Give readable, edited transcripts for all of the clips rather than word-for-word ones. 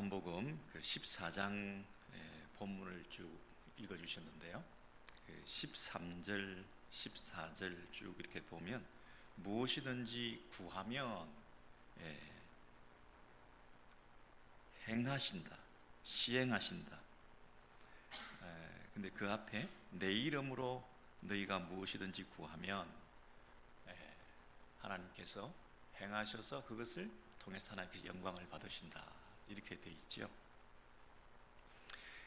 요한복음 그 14장 본문을 쭉 읽어주셨는데요. 그 13절, 14절 쭉 이렇게 보면 무엇이든지 구하면 행하신다, 시행하신다. 근데 그 앞에 내 이름으로 너희가 무엇이든지 구하면 하나님께서 행하셔서 그것을 통해서 하나님께서 영광을 받으신다, 이렇게 되어 있죠.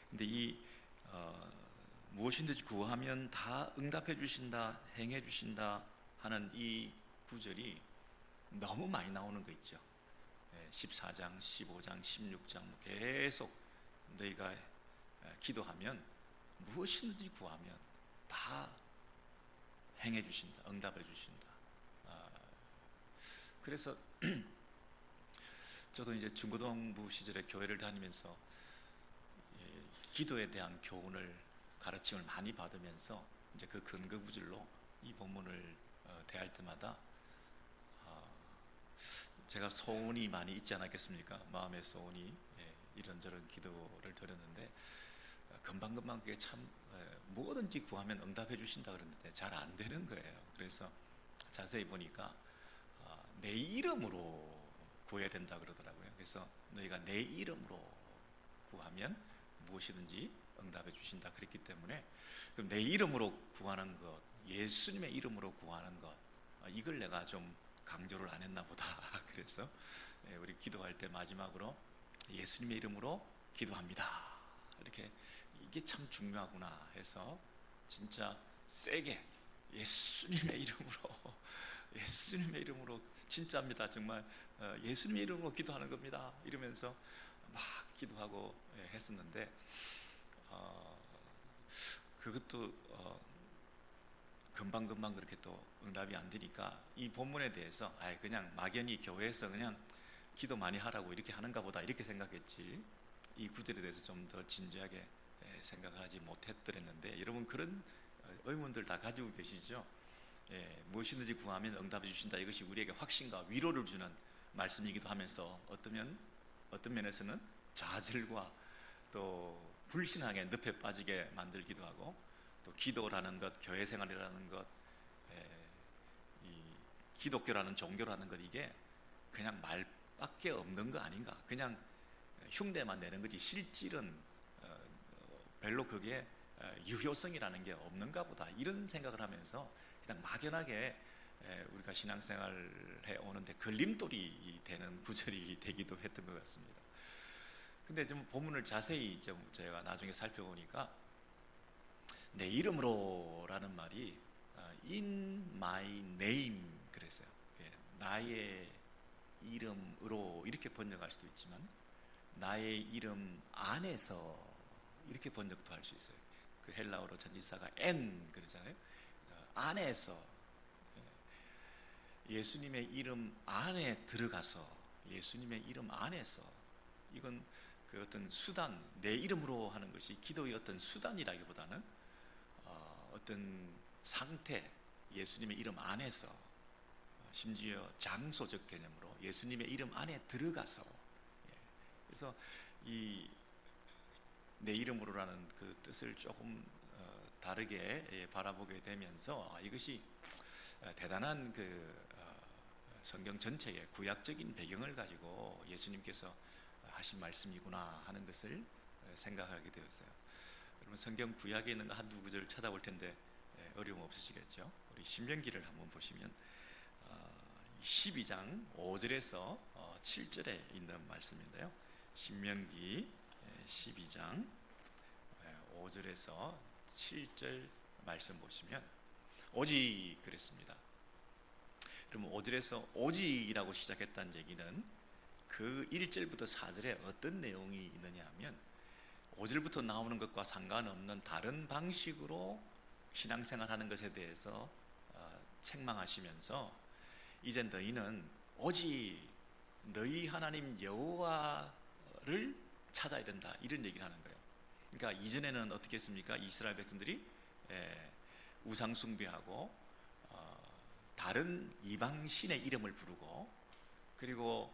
근데 이 무엇이든지 구하면 다 응답해 주신다, 행해 주신다 하는 이 구절이 너무 많이 나오는 거 있죠. 14장, 15장, 16장 계속 너희가 기도하면 무엇이든지 구하면 다 행해 주신다, 응답해 주신다. 그래서 저도 이제 중고등부 시절에 교회를 다니면서 기도에 대한 교훈을, 가르침을 많이 받으면서 이제 그 근거 구절로 이 본문을 대할 때마다 제가 소원이 많이 있지 않았겠습니까? 마음의 소원이, 이런저런 기도를 드렸는데 금방금방 그게 참 뭐든지 구하면 응답해 주신다 그랬는데 잘 안 되는 거예요. 그래서 자세히 보니까 내 이름으로 구해야 된다 그러더라고요. 그래서 너희가 내 이름으로 구하면 무엇이든지 응답해 주신다 그랬기 때문에, 그럼 내 이름으로 구하는 것, 예수님의 이름으로 구하는 것, 이걸 내가 좀 강조를 안 했나 보다. 그래서 우리 기도할 때 마지막으로 예수님의 이름으로 기도합니다, 이렇게, 이게 참 중요하구나 해서 진짜 세게 예수님의 이름으로 예수님의 이름으로, 진짜입니다, 정말 예수님의 이름으로 기도하는 겁니다, 이러면서 막 기도하고 했었는데 그것도 금방금방 그렇게 또 응답이 안 되니까 이 본문에 대해서 그냥 막연히 교회에서 그냥 기도 많이 하라고 이렇게 하는가 보다, 이렇게 생각했지 이 구절에 대해서 좀 더 진지하게 생각을 하지 못했더랬는데, 여러분 그런 의문들 다 가지고 계시죠? 무엇이든지 구하면 응답해 주신다, 이것이 우리에게 확신과 위로를 주는 말씀이기도 하면서 어떤 면에서는 좌절과 또 불신앙의 늪에 빠지게 만들기도 하고, 또 기도라는 것, 교회 생활이라는 것, 이 기독교라는 종교라는 것, 이게 그냥 말밖에 없는 거 아닌가, 그냥 흉내만 내는 거지 실질은 별로 그게 유효성이라는 게 없는가 보다, 이런 생각을 하면서 그냥 막연하게 우리가 신앙생활을 해오는데 걸림돌이 되는 구절이 되기도 했던 것 같습니다. 근데 좀 본문을 자세히 좀 제가 나중에 살펴보니까 내 이름으로 라는 말이 in my name 그랬어요. 나의 이름으로 이렇게 번역할 수도 있지만 나의 이름 안에서 이렇게 번역도 할 수 있어요. 그 헬라어로 전치사가 en 그러잖아요. 안에서, 예수님의 이름 안에 들어가서, 예수님의 이름 안에서, 이건 그 어떤 수단, 내 이름으로 하는 것이 기도의 어떤 수단이라기보다는 어떤 상태, 예수님의 이름 안에서, 심지어 장소적 개념으로 예수님의 이름 안에 들어가서, 그래서 이 내 이름으로라는 그 뜻을 조금 다르게 바라보게 되면서 이것이 대단한 그 성경 전체의 구약적인 배경을 가지고 예수님께서 하신 말씀이구나 하는 것을 생각하게 되었어요. 여러분 성경 구약에 있는 한두 구절을 찾아볼 텐데 어려움 없으시겠죠? 우리 신명기를 한번 보시면 12장 5절에서 7절에 있는 말씀인데요. 신명기 12장 5절에서 7절 말씀 보시면 오직 그랬습니다. 그러면 5절에서 오직이라고 시작했다는 얘기는 그 1절부터 4절에 어떤 내용이 있느냐 하면 5절부터 나오는 것과 상관없는 다른 방식으로 신앙생활하는 것에 대해서 책망하시면서 이제 너희는 오직 너희 하나님 여호와를 찾아야 된다, 이런 얘기를 하는 거예요. 그러니까 이전에는 어떻게 했습니까? 이스라엘 백성들이 우상 숭배하고 다른 이방 신의 이름을 부르고, 그리고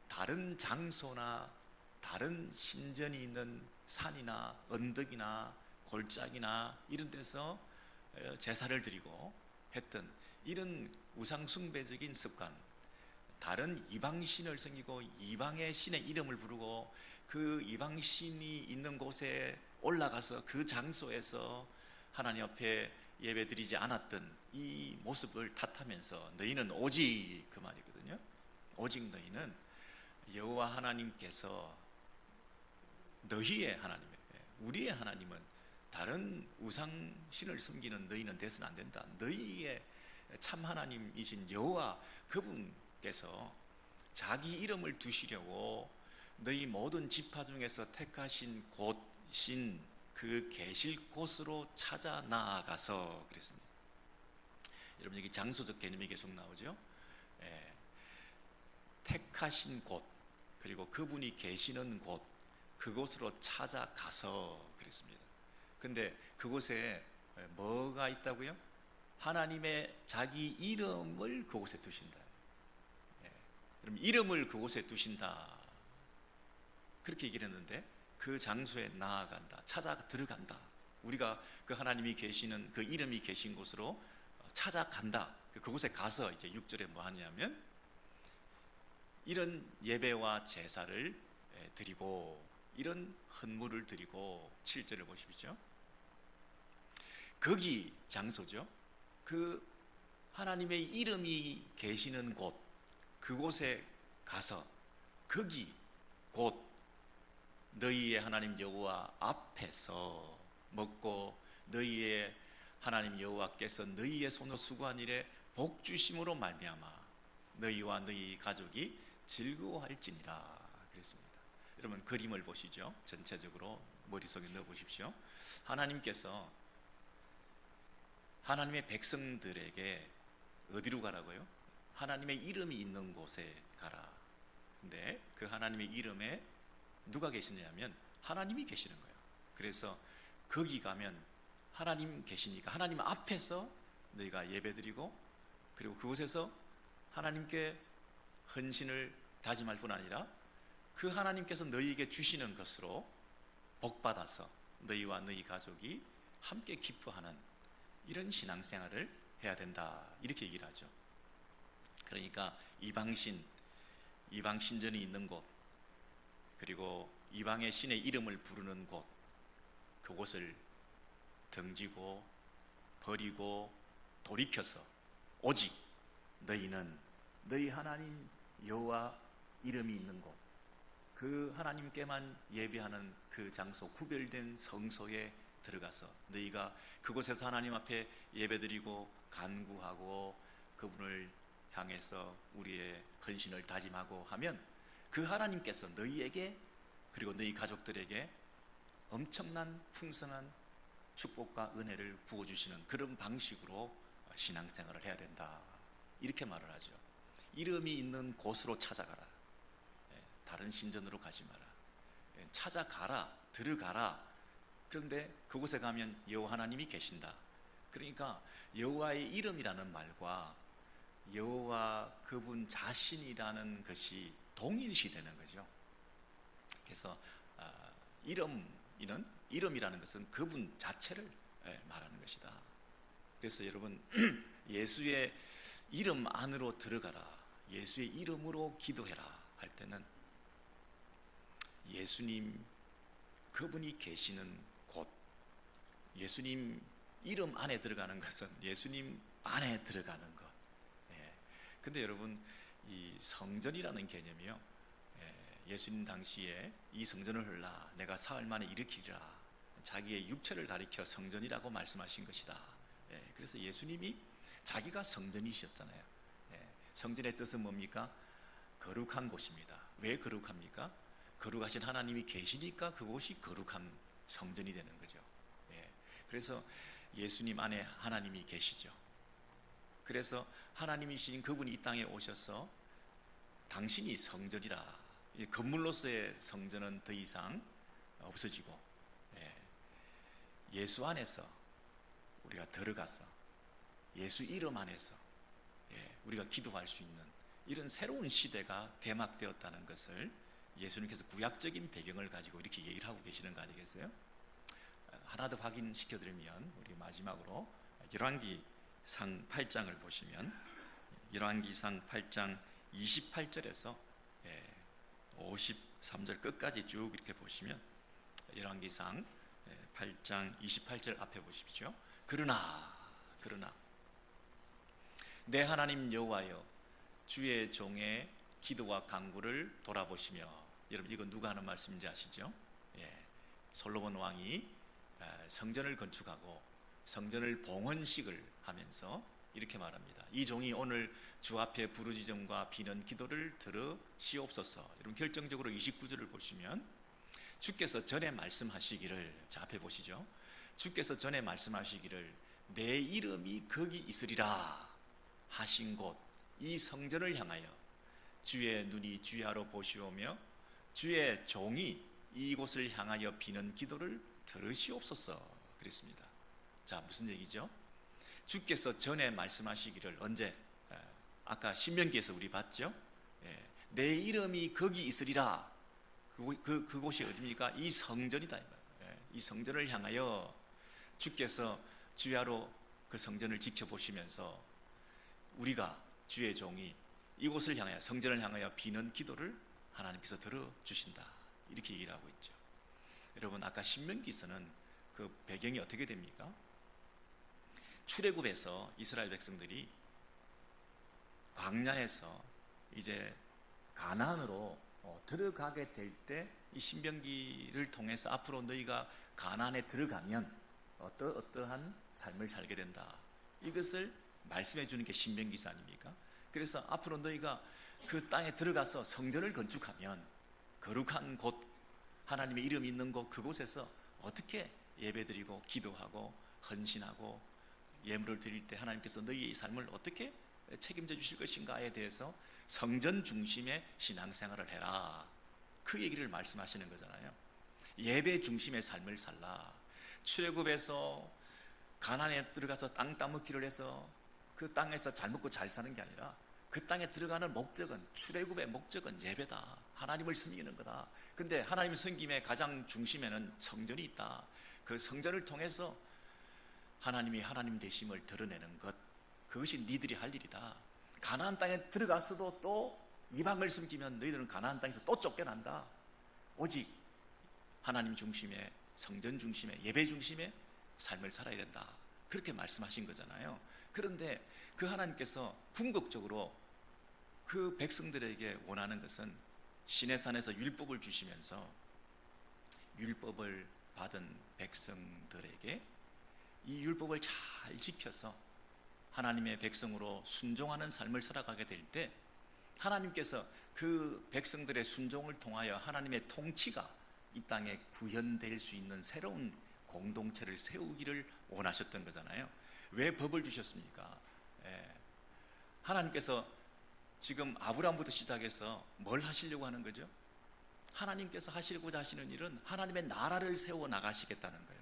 다른 장소나 다른 신전이 있는 산이나 언덕이나 골짜기나 이런 데서 제사를 드리고 했던 이런 우상 숭배적인 습관, 다른 이방 신을 섬기고 이방의 신의 이름을 부르고 그 이방 신이 있는 곳에 올라가서 그 장소에서 하나님 앞에 예배드리지 않았던 이 모습을 탓하면서 너희는 오직, 그 말이거든요. 오직 너희는 여호와 하나님께서 너희의 하나님, 우리의 하나님은 다른 우상 신을 섬기는 너희는 돼서는 안 된다. 너희의 참 하나님이신 여호와 그분께서 자기 이름을 두시려고 너희 모든 지파 중에서 택하신 곳신 그 계실 곳으로 찾아 나아가서 그랬습니다. 여러분 여기 장소적 개념이 계속 나오죠. 택하신 곳, 그리고 그분이 계시는 곳, 그곳으로 찾아가서 그랬습니다. 근데 그곳에 뭐가 있다고요? 하나님의 자기 이름을 그곳에 두신다. 그럼 이름을 그곳에 두신다, 그렇게 얘기를 했는데 그 장소에 나아간다, 찾아 들어간다. 우리가 그 하나님이 계시는 그 이름이 계신 곳으로 찾아간다. 그곳에 가서 이제 6절에 뭐 하냐면 이런 예배와 제사를 드리고 이런 헌물을 드리고, 7절을 보십시오. 거기 장소죠. 그 하나님의 이름이 계시는 곳, 그곳에 가서 거기 곧 너희의 하나님 여호와 앞에서 먹고 너희의 하나님 여호와께서 너희의 손으로 수고한 일에 복 주심으로 말미암아 너희와 너희 가족이 즐거워할지니라 그랬습니다. 여러분 그림을 보시죠. 전체적으로 머릿속에 넣어 보십시오. 하나님께서 하나님의 백성들에게 어디로 가라고요? 하나님의 이름이 있는 곳에 가라. 근데 그 하나님의 이름에 누가 계시냐면 하나님이 계시는 거예요. 그래서 거기 가면 하나님 계시니까 하나님 앞에서 너희가 예배드리고, 그리고 그곳에서 하나님께 헌신을 다짐할 뿐 아니라 그 하나님께서 너희에게 주시는 것으로 복받아서 너희와 너희 가족이 함께 기뻐하는 이런 신앙생활을 해야 된다, 이렇게 얘기를 하죠. 그러니까 이방신, 이방 신전이 있는 곳, 그리고 이방의 신의 이름을 부르는 곳, 그곳을 등지고 버리고 돌이켜서 오직 너희는 너희 하나님 여호와 이름이 있는 곳, 그 하나님께만 예배하는 그 장소, 구별된 성소에 들어가서 너희가 그곳에서 하나님 앞에 예배드리고 간구하고 그분을 향해서 우리의 헌신을 다짐하고 하면 그 하나님께서 너희에게 그리고 너희 가족들에게 엄청난 풍성한 축복과 은혜를 부어주시는 그런 방식으로 신앙생활을 해야 된다, 이렇게 말을 하죠. 이름이 있는 곳으로 찾아가라. 다른 신전으로 가지 마라. 찾아가라, 들어가라. 그런데 그곳에 가면 여호와 하나님이 계신다. 그러니까 여호와의 이름이라는 말과 여호와 그분 자신이라는 것이 동일시되는 거죠. 그래서 이름이라는 것은 그분 자체를 말하는 것이다. 그래서 여러분 예수의 이름 안으로 들어가라, 예수의 이름으로 기도해라 할 때는 예수님 그분이 계시는 곳, 예수님 이름 안에 들어가는 것은 예수님 안에 들어가는 것. 근데 여러분 이 성전이라는 개념이요, 예수님 당시에 이 성전을 헐라 내가 사흘 만에 일으키리라, 자기의 육체를 가리켜 성전이라고 말씀하신 것이다. 그래서 예수님이 자기가 성전이셨잖아요. 성전의 뜻은 뭡니까? 거룩한 곳입니다. 왜 거룩합니까? 거룩하신 하나님이 계시니까 그곳이 거룩한 성전이 되는 거죠. 그래서 예수님 안에 하나님이 계시죠. 그래서 하나님이신 그분이 이 땅에 오셔서 당신이 성전이라, 건물로서의 성전은 더 이상 없어지고 예수 안에서 우리가 들어가서 예수 이름 안에서 우리가 기도할 수 있는 이런 새로운 시대가 개막되었다는 것을 예수님께서 구약적인 배경을 가지고 이렇게 얘기를 하고 계시는 거 아니겠어요? 하나 더 확인시켜드리면 우리 마지막으로 열왕기상 8장을 보시면 열왕기상 8장 28절에서 53절 끝까지 쭉 이렇게 보시면 열왕기상 8장 28절 앞에 보십시오. 그러나 내 하나님 여호와여 주의 종의 기도와 간구를 돌아보시며. 여러분 이건 누가 하는 말씀인지 아시죠? 솔로몬 왕이 성전을 건축하고 성전을 봉헌식을 하면서 이렇게 말합니다. 이 종이 오늘 주 앞에 부르짖음과 비는 기도를 들으시옵소서. 여러분 결정적으로 29절을 보시면 주께서 전에 말씀하시기를, 자 앞에 보시죠. 주께서 전에 말씀하시기를 내 이름이 거기 있으리라 하신 곳 이 성전을 향하여 주의 눈이 주야로 보시오며 주의 종이 이곳을 향하여 비는 기도를 들으시옵소서 그랬습니다. 자 무슨 얘기죠? 주께서 전에 말씀하시기를 언제? 아까 신명기에서 우리 봤죠? 내 이름이 거기 있으리라. 그곳이 어디입니까? 이 성전이다. 이 성전을 향하여 주께서 주야로 그 성전을 지켜보시면서 우리가 주의 종이 이곳을 향하여 성전을 향하여 비는 기도를 하나님께서 들어주신다. 이렇게 얘기를 하고 있죠. 여러분 아까 신명기서는 그 배경이 어떻게 됩니까? 출애굽에서 이스라엘 백성들이 광야에서 이제 가나안으로 들어가게 될 때 이 신명기를 통해서 앞으로 너희가 가나안에 들어가면 어떠한 삶을 살게 된다. 이것을 말씀해 주는 게 신명기서 아닙니까? 그래서 앞으로 너희가 그 땅에 들어가서 성전을 건축하면 거룩한 곳, 하나님의 이름이 있는 곳, 그곳에서 어떻게 예배드리고 기도하고 헌신하고 예물을 드릴 때 하나님께서 너희의 삶을 어떻게 책임져 주실 것인가에 대해서 성전 중심의 신앙생활을 해라. 그 얘기를 말씀하시는 거잖아요. 예배 중심의 삶을 살라. 출애굽에서 가나안에 들어가서 땅 따먹기를 해서 그 땅에서 잘 먹고 잘 사는 게 아니라 그 땅에 들어가는 목적은, 출애굽의 목적은 예배다. 하나님을 섬기는 거다. 근데 하나님 섬김의 가장 중심에는 성전이 있다. 그 성전을 통해서 하나님이 하나님 되심을 드러내는 것, 그것이 니들이 할 일이다. 가나안 땅에 들어갔어도 또 이방을 섬기면 너희들은 가나안 땅에서 또 쫓겨난다. 오직 하나님 중심의, 성전 중심의, 예배 중심의 삶을 살아야 된다. 그렇게 말씀하신 거잖아요. 그런데 그 하나님께서 궁극적으로 그 백성들에게 원하는 것은 시내산에서 율법을 주시면서 율법을 받은 백성들에게 이 율법을 잘 지켜서 하나님의 백성으로 순종하는 삶을 살아가게 될 때 하나님께서 그 백성들의 순종을 통하여 하나님의 통치가 이 땅에 구현될 수 있는 새로운 공동체를 세우기를 원하셨던 거잖아요. 왜 법을 주셨습니까? 하나님께서 지금 아브라함부터 시작해서 뭘 하시려고 하는 거죠? 하나님께서 하시고자 하시는 일은 하나님의 나라를 세워 나가시겠다는 거예요.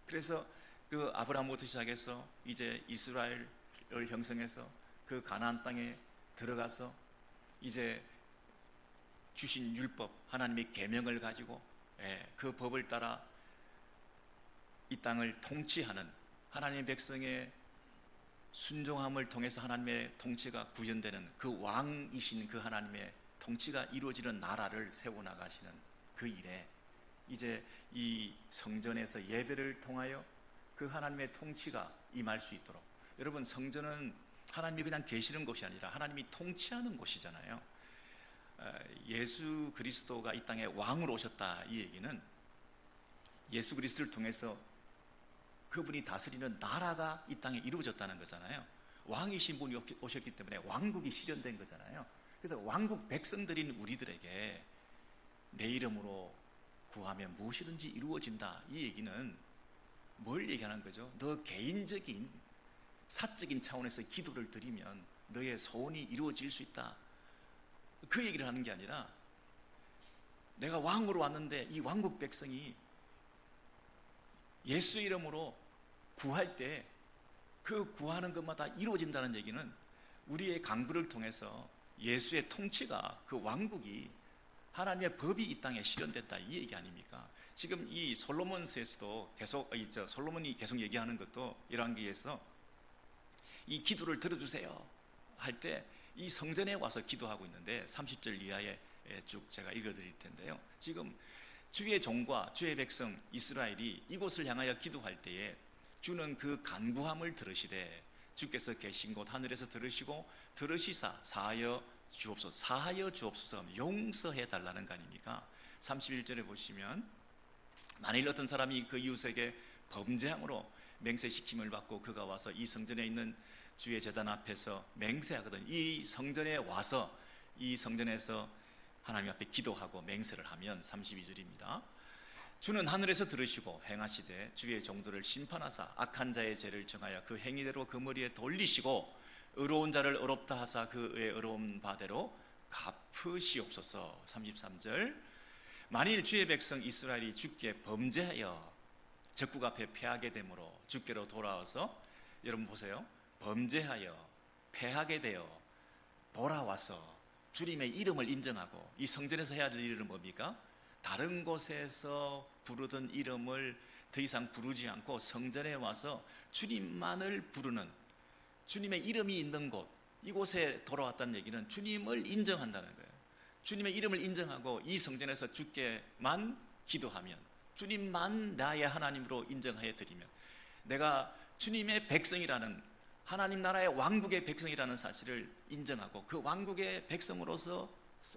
그래서 그 아브라함부터 시작해서 이제 이스라엘을 형성해서 그 가나안 땅에 들어가서 이제 주신 율법, 하나님의 계명을 가지고 그 법을 따라 이 땅을 통치하는 하나님의 백성의 순종함을 통해서 하나님의 통치가 구현되는 그 왕이신 그 하나님의 통치가 이루어지는 나라를 세워나가시는 그 일에 이제 이 성전에서 예배를 통하여 그 하나님의 통치가 임할 수 있도록. 여러분 성전은 하나님이 그냥 계시는 곳이 아니라 하나님이 통치하는 곳이잖아요. 예수 그리스도가 이 땅에 왕으로 오셨다, 이 얘기는 예수 그리스도를 통해서 그분이 다스리는 나라가 이 땅에 이루어졌다는 거잖아요. 왕이신 분이 오셨기 때문에 왕국이 실현된 거잖아요. 그래서 왕국 백성들인 우리들에게 내 이름으로 구하면 무엇이든지 이루어진다, 이 얘기는 뭘 얘기하는 거죠? 너 개인적인 사적인 차원에서 기도를 드리면 너의 소원이 이루어질 수 있다, 그 얘기를 하는 게 아니라 내가 왕으로 왔는데 이 왕국 백성이 예수 이름으로 구할 때 그 구하는 것마다 이루어진다는 얘기는 우리의 간구를 통해서 예수의 통치가, 그 왕국이 하나님의 법이 이 땅에 실현됐다, 이 얘기 아닙니까? 지금 이 솔로몬서에서도 계속 솔로몬이 계속 얘기하는 것도 열왕기에서 이 기도를 들어주세요 할 때 이 성전에 와서 기도하고 있는데 30절 이하에 쭉 제가 읽어드릴 텐데요. 지금 주의 종과 주의 백성 이스라엘이 이곳을 향하여 기도할 때에 주는 그 간구함을 들으시되 주께서 계신 곳 하늘에서 들으시고 들으시사 사하여 주옵소서. 사하여 주옵소서 하면 용서해 달라는 거 아닙니까? 31절에 보시면 만일 어떤 사람이 그 이웃에게 범죄함으로 맹세시킴을 받고 그가 와서 이 성전에 있는 주의 제단 앞에서 맹세하거든, 이 성전에 와서 이 성전에서 하나님 앞에 기도하고 맹세를 하면 32절입니다. 주는 하늘에서 들으시고 행하시되 주의 종들을 심판하사 악한 자의 죄를 정하여 그 행위대로 그 머리에 돌리시고 의로운 자를 의롭다 하사 그의 의로운 바대로 갚으시옵소서. 33절 만일 주의 백성 이스라엘이 주께 범죄하여 적국 앞에 패하게 되므로 주께로 돌아와서, 여러분 보세요, 범죄하여 패하게 되어 돌아와서 주님의 이름을 인정하고, 이 성전에서 해야 될 일은 뭡니까? 다른 곳에서 부르던 이름을 더 이상 부르지 않고 성전에 와서 주님만을 부르는, 주님의 이름이 있는 곳, 이곳에 돌아왔다는 얘기는 주님을 인정한다는 거예요. 주님의 이름을 인정하고 이 성전에서 주께만 기도하면, 주님만 나의 하나님으로 인정하여 드리면, 내가 주님의 백성이라는, 하나님 나라의 왕국의 백성이라는 사실을 인정하고 그 왕국의 백성으로서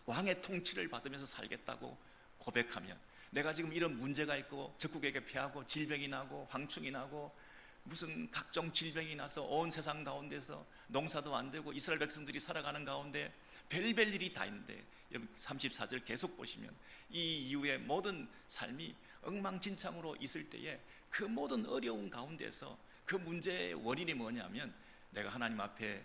왕의 통치를 받으면서 살겠다고 고백하면, 내가 지금 이런 문제가 있고 적국에게 패하고 질병이 나고 황충이 나고 무슨 각종 질병이 나서 온 세상 가운데서 농사도 안 되고 이스라엘 백성들이 살아가는 가운데 별별 일이 다 있는데, 34절 계속 보시면 이 이후의 모든 삶이 엉망진창으로 있을 때에 그 모든 어려운 가운데서 그 문제의 원인이 뭐냐면 내가 하나님 앞에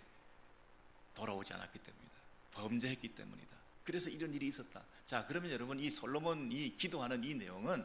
돌아오지 않았기 때문이다, 범죄했기 때문이다, 그래서 이런 일이 있었다. 자, 그러면 여러분, 이 솔로몬이 기도하는 이 내용은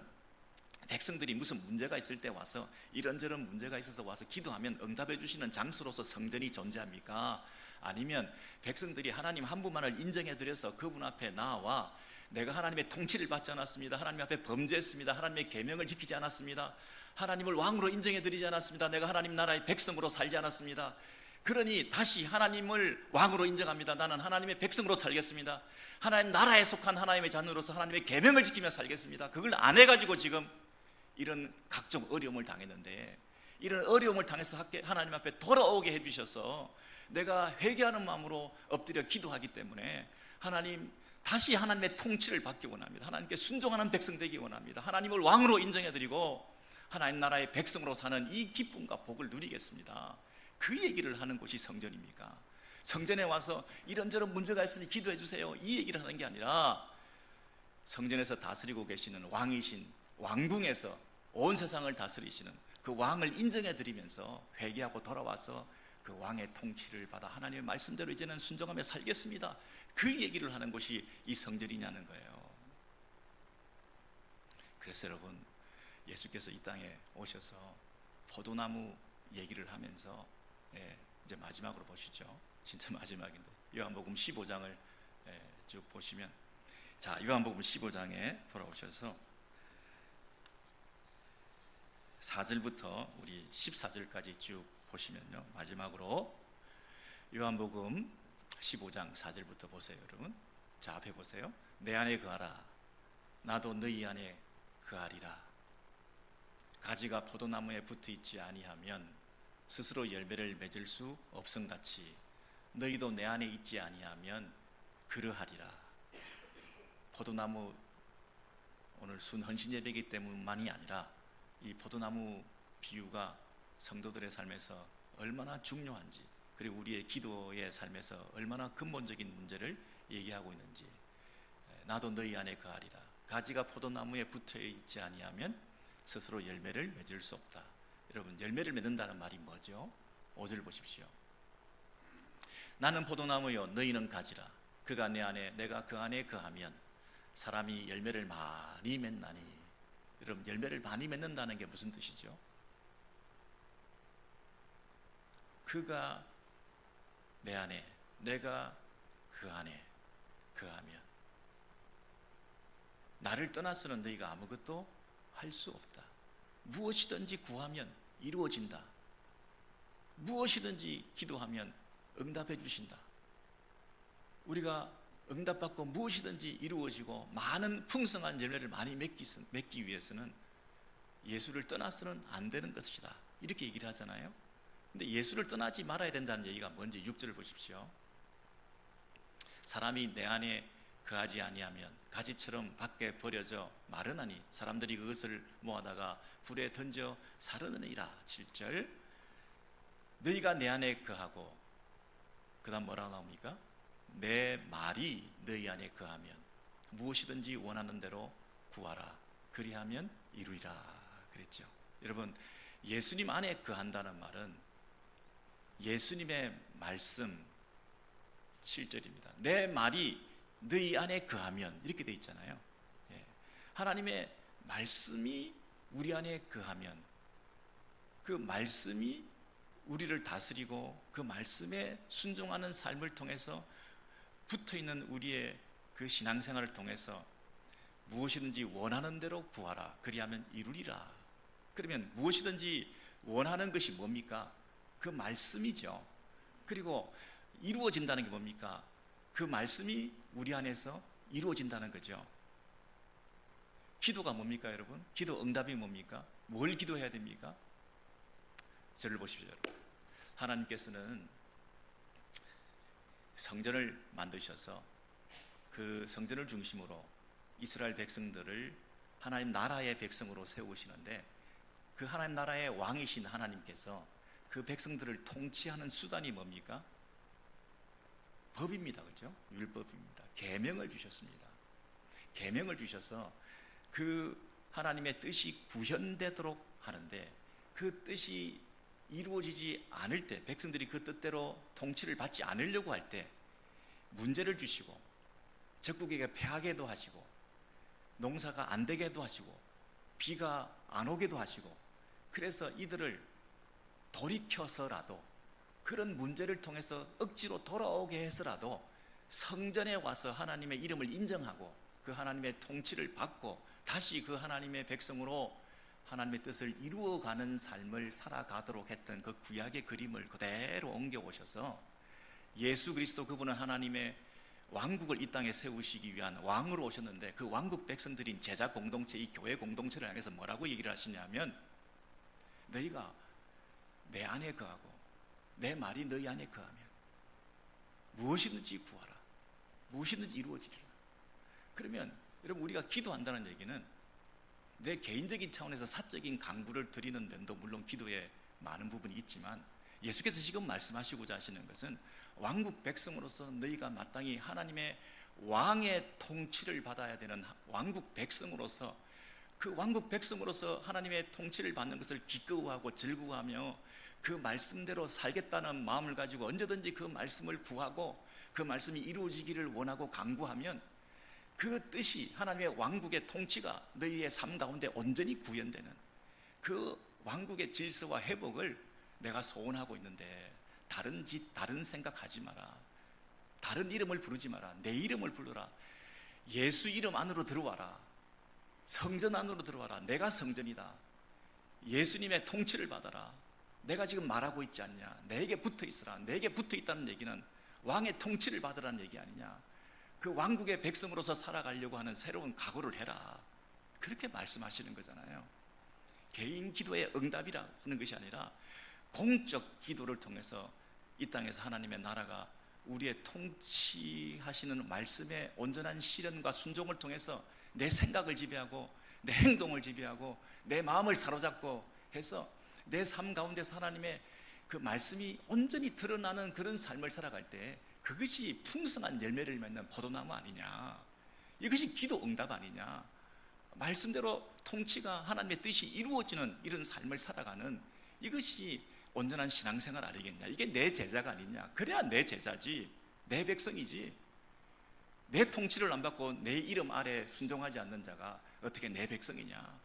백성들이 무슨 문제가 있을 때 와서, 이런저런 문제가 있어서 와서 기도하면 응답해 주시는 장소로서 성전이 존재합니까? 아니면 백성들이 하나님 한 분만을 인정해 드려서 그분 앞에 나와 내가 하나님의 통치를 받지 않았습니다, 하나님 앞에 범죄했습니다, 하나님의 계명을 지키지 않았습니다, 하나님을 왕으로 인정해 드리지 않았습니다, 내가 하나님 나라의 백성으로 살지 않았습니다, 그러니 다시 하나님을 왕으로 인정합니다, 나는 하나님의 백성으로 살겠습니다, 하나님 나라에 속한 하나님의 자녀로서 하나님의 계명을 지키며 살겠습니다, 그걸 안 해가지고 지금 이런 각종 어려움을 당했는데, 이런 어려움을 당해서 하나님 앞에 돌아오게 해주셔서 내가 회개하는 마음으로 엎드려 기도하기 때문에 하나님, 다시 하나님의 통치를 받기 원합니다, 하나님께 순종하는 백성 되기 원합니다, 하나님을 왕으로 인정해드리고 하나님 나라의 백성으로 사는 이 기쁨과 복을 누리겠습니다, 그 얘기를 하는 곳이 성전입니까? 성전에 와서 이런저런 문제가 있으니 기도해 주세요, 이 얘기를 하는 게 아니라 성전에서 다스리고 계시는 왕이신, 왕궁에서 온 세상을 다스리시는 그 왕을 인정해 드리면서 회개하고 돌아와서 그 왕의 통치를 받아 하나님의 말씀대로 이제는 순종하며 살겠습니다, 그 얘기를 하는 곳이 이 성전이냐는 거예요. 그래서 여러분, 예수께서 이 땅에 오셔서 포도나무 얘기를 하면서, 이제 마지막으로 보시죠. 진짜 마지막인데 요한복음 15장을 쭉 보시면, 자, 요한복음 15장에 돌아오셔서 4절부터 우리 14절까지 쭉 보시면요, 마지막으로 요한복음 15장 4절부터 보세요, 여러분. 자, 앞에 보세요. 내 안에 거하라, 나도 너희 안에 거하리라. 가지가 포도나무에 붙어 있지 아니하면 스스로 열매를 맺을 수 없음같이 너희도 내 안에 있지 아니하면 그러하리라. 포도나무, 오늘 순헌신 예배이기 때문만이 아니라 이 포도나무 비유가 성도들의 삶에서 얼마나 중요한지, 그리고 우리의 기도의 삶에서 얼마나 근본적인 문제를 얘기하고 있는지. 나도 너희 안에 거하리라. 가지가 포도나무에 붙어 있지 아니하면 스스로 열매를 맺을 수 없다. 여러분, 열매를 맺는다는 말이 뭐죠? 5절 보십시오. 나는 포도나무요 너희는 가지라. 그가 내 안에 내가 그 안에 거하면 사람이 열매를 많이 맺나니. 여러분, 열매를 많이 맺는다는 게 무슨 뜻이죠? 그가 내 안에 내가 그 안에 거하면 나를 떠나서는 너희가 아무것도 할 수 없다. 무엇이든지 구하면 이루어진다. 무엇이든지 기도하면 응답해 주신다. 우리가 응답받고 무엇이든지 이루어지고 많은 풍성한 열매를 많이 맺기 위해서는 예수를 떠나서는 안 되는 것이다. 이렇게 얘기를 하잖아요. 근데 예수를 떠나지 말아야 된다는 얘기가 뭔지 6절을 보십시오. 사람이 내 안에 거하지 아니하면 가지처럼 밖에 버려져 마르나니 사람들이 그것을 모아다가 불에 던져 사르느니라. 7절. 너희가 내 안에 거하고, 그 다음 뭐라고 나옵니까? 내 말이 너희 안에 거하면 무엇이든지 원하는 대로 구하라. 그리하면 이루리라 그랬죠. 여러분, 예수님 안에 거한다는 말은 예수님의 말씀, 7절입니다. 내 말이 너희 안에 거하면, 이렇게 돼 있잖아요. 하나님의 말씀이 우리 안에 거하면 그 말씀이 우리를 다스리고 그 말씀에 순종하는 삶을 통해서 붙어있는 우리의 그 신앙생활을 통해서 무엇이든지 원하는 대로 구하라. 그리하면 이루리라. 그러면 무엇이든지 원하는 것이 뭡니까? 그 말씀이죠. 그리고 이루어진다는 게 뭡니까? 그 말씀이 우리 안에서 이루어진다는 거죠. 기도가 뭡니까, 여러분? 기도 응답이 뭡니까? 뭘 기도해야 됩니까? 저를 보십시오, 여러분. 하나님께서는 성전을 만드셔서 그 성전을 중심으로 이스라엘 백성들을 하나님 나라의 백성으로 세우시는데, 그 하나님 나라의 왕이신 하나님께서 그 백성들을 통치하는 수단이 뭡니까? 법입니다. 그렇죠? 율법입니다. 계명을 주셨습니다. 계명을 주셔서 그 하나님의 뜻이 구현되도록 하는데, 그 뜻이 이루어지지 않을 때, 백성들이 그 뜻대로 통치를 받지 않으려고 할 때 문제를 주시고, 적국에게 패하게도 하시고, 농사가 안 되게도 하시고, 비가 안 오게도 하시고, 그래서 이들을 돌이켜서라도, 그런 문제를 통해서 억지로 돌아오게 해서라도 성전에 와서 하나님의 이름을 인정하고 그 하나님의 통치를 받고 다시 그 하나님의 백성으로 하나님의 뜻을 이루어가는 삶을 살아가도록 했던 그 구약의 그림을 그대로 옮겨오셔서 예수 그리스도, 그분은 하나님의 왕국을 이 땅에 세우시기 위한 왕으로 오셨는데, 그 왕국 백성들인 제자 공동체, 이 교회 공동체를 향해서 뭐라고 얘기를 하시냐면, 너희가 내 안에 거하고 내 말이 너희 안에 거하면 무엇이든지 구하라. 무엇이든지 이루어지리라. 그러면 여러분, 우리가 기도한다는 얘기는 내 개인적인 차원에서 사적인 간구를 드리는 데도 물론 기도에 많은 부분이 있지만, 예수께서 지금 말씀하시고자 하시는 것은 왕국 백성으로서 너희가 마땅히 하나님의 왕의 통치를 받아야 되는 왕국 백성으로서, 그 왕국 백성으로서 하나님의 통치를 받는 것을 기꺼워하고 즐거워하며 그 말씀대로 살겠다는 마음을 가지고 언제든지 그 말씀을 구하고 그 말씀이 이루어지기를 원하고 간구하면, 그 뜻이, 하나님의 왕국의 통치가 너희의 삶 가운데 온전히 구현되는 그 왕국의 질서와 회복을 내가 소원하고 있는데, 다른 짓, 다른 생각하지 마라. 다른 이름을 부르지 마라. 내 이름을 불러라. 예수 이름 안으로 들어와라. 성전 안으로 들어와라. 내가 성전이다. 예수님의 통치를 받아라. 내가 지금 말하고 있지 않냐. 내게 붙어 있으라. 내게 붙어 있다는 얘기는 왕의 통치를 받으라는 얘기 아니냐. 그 왕국의 백성으로서 살아가려고 하는 새로운 각오를 해라. 그렇게 말씀하시는 거잖아요. 개인 기도의 응답이라는 것이 아니라 공적 기도를 통해서 이 땅에서 하나님의 나라가 우리의 통치하시는 말씀의 온전한 실현과 순종을 통해서 내 생각을 지배하고 내 행동을 지배하고 내 마음을 사로잡고 해서 내 삶 가운데서 하나님의 그 말씀이 온전히 드러나는 그런 삶을 살아갈 때, 그것이 풍성한 열매를 맺는 포도나무 아니냐. 이것이 기도 응답 아니냐. 말씀대로 통치가, 하나님의 뜻이 이루어지는 이런 삶을 살아가는, 이것이 온전한 신앙생활 아니겠냐. 이게 내 제자가 아니냐. 그래야 내 제자지, 내 백성이지. 내 통치를 안 받고 내 이름 아래 순종하지 않는 자가 어떻게 내 백성이냐.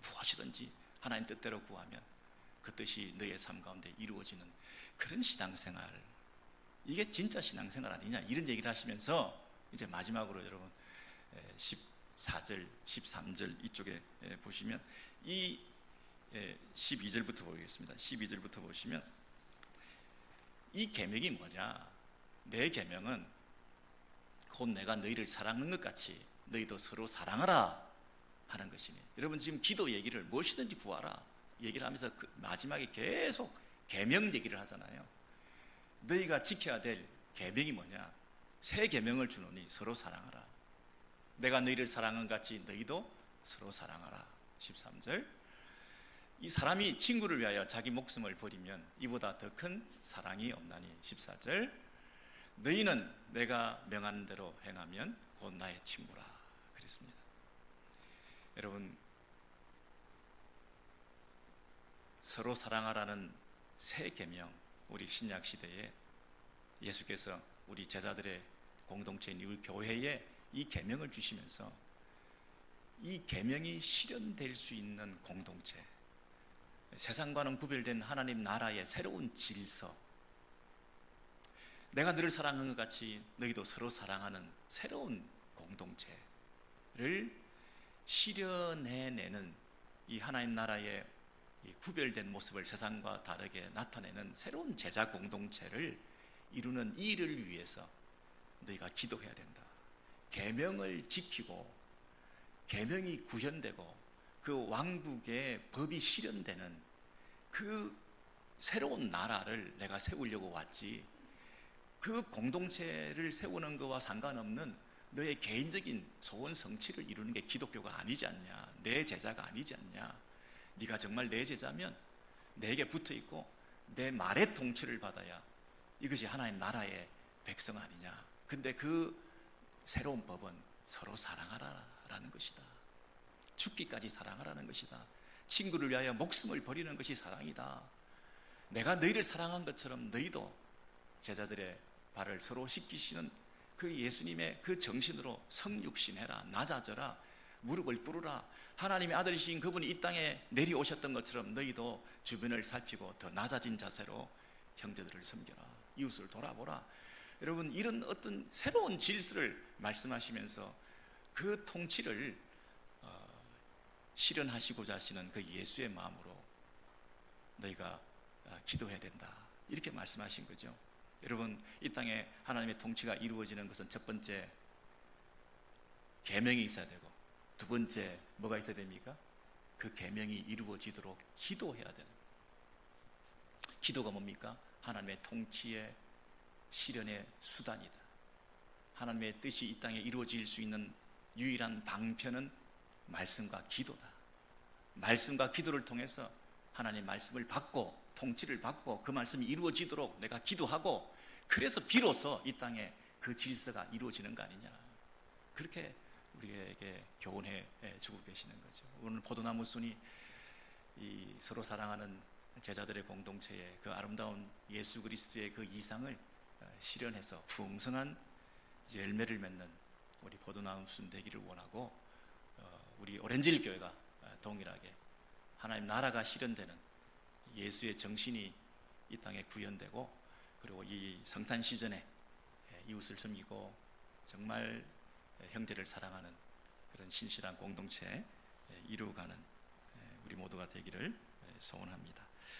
무엇이든지 하나님 뜻대로 구하면 그 뜻이 너의 삶 가운데 이루어지는 그런 신앙생활, 이게 진짜 신앙생활 아니냐, 이런 얘기를 하시면서 이제 마지막으로 여러분 14절, 13절 이쪽에 보시면 이 12절부터 보겠습니다. 12절부터 보시면 이 계명이 뭐냐? 내 계명은 곧 내가 너희를 사랑하는 것 같이 너희도 서로 사랑하라 하는 것이니. 여러분 지금 기도 얘기를 무엇이든지 구하라 얘기를 하면서 그 마지막에 계속 계명 얘기를 하잖아요. 너희가 지켜야 될 계명이 뭐냐? 새 계명을 주노니 서로 사랑하라. 내가 너희를 사랑한 같이 너희도 서로 사랑하라. 13절. 이 사람이 친구를 위하여 자기 목숨을 버리면 이보다 더 큰 사랑이 없나니. 14절. 너희는 내가 명하는 대로 행하면 곧 나의 친구라 그랬습니다. 여러분 서로 사랑하라는 새 계명, 우리 신약 시대에 예수께서 우리 제자들의 공동체인 우리 교회에 이 계명을 주시면서 이 계명이 실현될 수 있는 공동체, 세상과는 구별된 하나님 나라의 새로운 질서, 내가 너를 사랑하는 것 같이 너희도 서로 사랑하는 새로운 공동체를 실현해내는 이 하나님 나라의 이 구별된 모습을 세상과 다르게 나타내는 새로운 제자 공동체를 이루는 이 일을 위해서 너희가 기도해야 된다. 계명을 지키고 계명이 구현되고 그 왕국의 법이 실현되는 그 새로운 나라를 내가 세우려고 왔지, 그 공동체를 세우는 것과 상관없는 너의 개인적인 소원 성취를 이루는 게 기독교가 아니지 않냐, 내 제자가 아니지 않냐. 네가 정말 내 제자면 내게 붙어있고 내 말의 통치를 받아야 이것이 하나님 나라의 백성 아니냐. 근데 그 새로운 법은 서로 사랑하라라는 것이다. 죽기까지 사랑하라는 것이다. 친구를 위하여 목숨을 버리는 것이 사랑이다. 내가 너희를 사랑한 것처럼 너희도 제자들의 발을 서로 씻기시는 그 예수님의 그 정신으로 성육신해라, 낮아져라, 무릎을 꿇으라. 하나님의 아들이신 그분이 이 땅에 내려오셨던 것처럼 너희도 주변을 살피고 더 낮아진 자세로 형제들을 섬겨라, 이웃을 돌아보라. 여러분 이런 어떤 새로운 질서를 말씀하시면서 그 통치를 실현하시고자 하시는 그 예수의 마음으로 너희가 기도해야 된다, 이렇게 말씀하신 거죠. 여러분 이 땅에 하나님의 통치가 이루어지는 것은 첫 번째 계명이 있어야 되고, 두 번째 뭐가 있어야 됩니까? 그 계명이 이루어지도록 기도해야 되는 거예요. 기도가 뭡니까? 하나님의 통치의 실현의 수단이다. 하나님의 뜻이 이 땅에 이루어질 수 있는 유일한 방편은 말씀과 기도다. 말씀과 기도를 통해서 하나님의 말씀을 받고 통치를 받고 그 말씀이 이루어지도록 내가 기도하고, 그래서 비로소 이 땅에 그 질서가 이루어지는 거 아니냐. 그렇게 우리에게 교훈해 주고 계시는 거죠. 오늘 포도나무 순이 이 서로 사랑하는 제자들의 공동체의 그 아름다운 예수 그리스도의 그 이상을 실현해서 풍성한 열매를 맺는 우리 포도나무 순 되기를 원하고, 우리 오렌지힐 교회가 동일하게 하나님 나라가 실현되는 예수의 정신이 이 땅에 구현되고, 그리고 이 성탄 시즌에 이웃을 섬기고 정말 형제를 사랑하는 그런 신실한 공동체 이루어가는 우리 모두가 되기를 소원합니다.